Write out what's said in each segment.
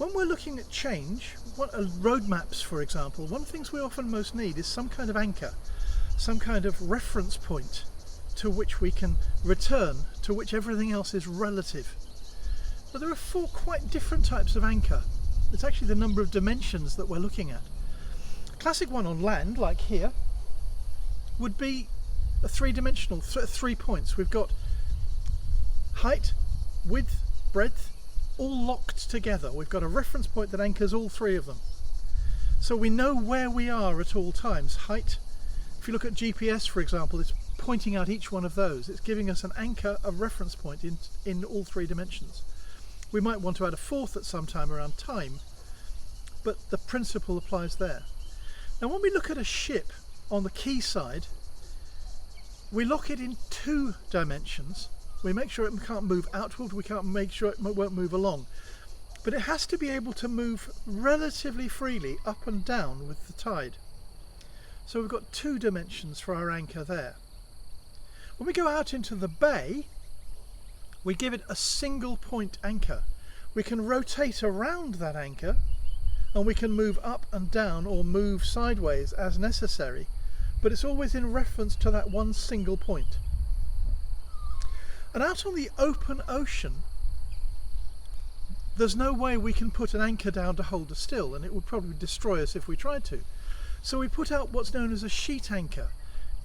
When we're looking at change, road maps for example, one of the things we often most need is some kind of anchor, some kind of reference point to which we can return, to which everything else is relative. But there are 4 quite different types of anchor. It's actually the number of dimensions that we're looking at. A classic one on land, like here, would be a 3-dimensional, 3 points. We've got height, width, breadth, all locked together. We've got a reference point that anchors all 3 of them. So we know where we are at all times. Height, if you look at GPS for example, it's pointing out each one of those. It's giving us an anchor, a reference point in all 3 dimensions. We might want to add a 4th at some time around time, but the principle applies there. Now when we look at a ship on the quayside, we lock it in 2 dimensions. We make sure it can't move outward, we can't make sure it won't move along. But it has to be able to move relatively freely up and down with the tide. So we've got 2 dimensions for our anchor there. When we go out into the bay, we give it a single point anchor. We can rotate around that anchor and we can move up and down or move sideways as necessary, but it's always in reference to that one single point. And out on the open ocean, there's no way we can put an anchor down to hold us still, and it would probably destroy us if we tried to. So we put out what's known as a sheet anchor.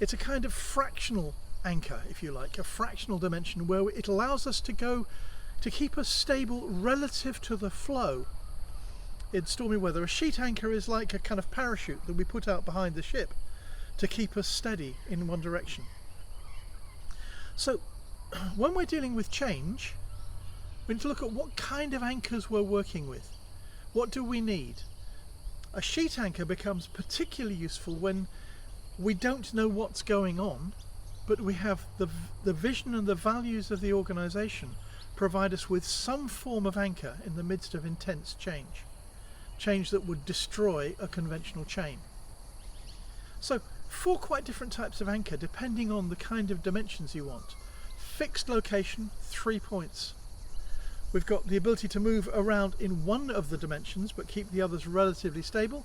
It's a kind of fractional anchor, if you like, a fractional dimension where it allows us to go to keep us stable relative to the flow. In stormy weather, a sheet anchor is like a kind of parachute that we put out behind the ship to keep us steady in one direction. So when we're dealing with change, we need to look at what kind of anchors we're working with. What do we need? A sheet anchor becomes particularly useful when we don't know what's going on, but we have the vision and the values of the organisation provide us with some form of anchor in the midst of intense change that would destroy a conventional chain. So 4 quite different types of anchor depending on the kind of dimensions you want. Fixed location, 3 points. We've got the ability to move around in one of the dimensions but keep the others relatively stable.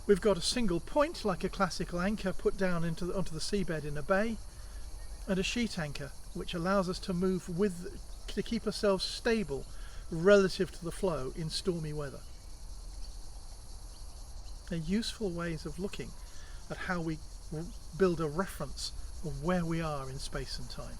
We've got a single point like a classical anchor put down onto the seabed in a bay, and a sheet anchor which allows us to move to keep ourselves stable relative to the flow in stormy weather. They're useful ways of looking at how we build a reference of where we are in space and time.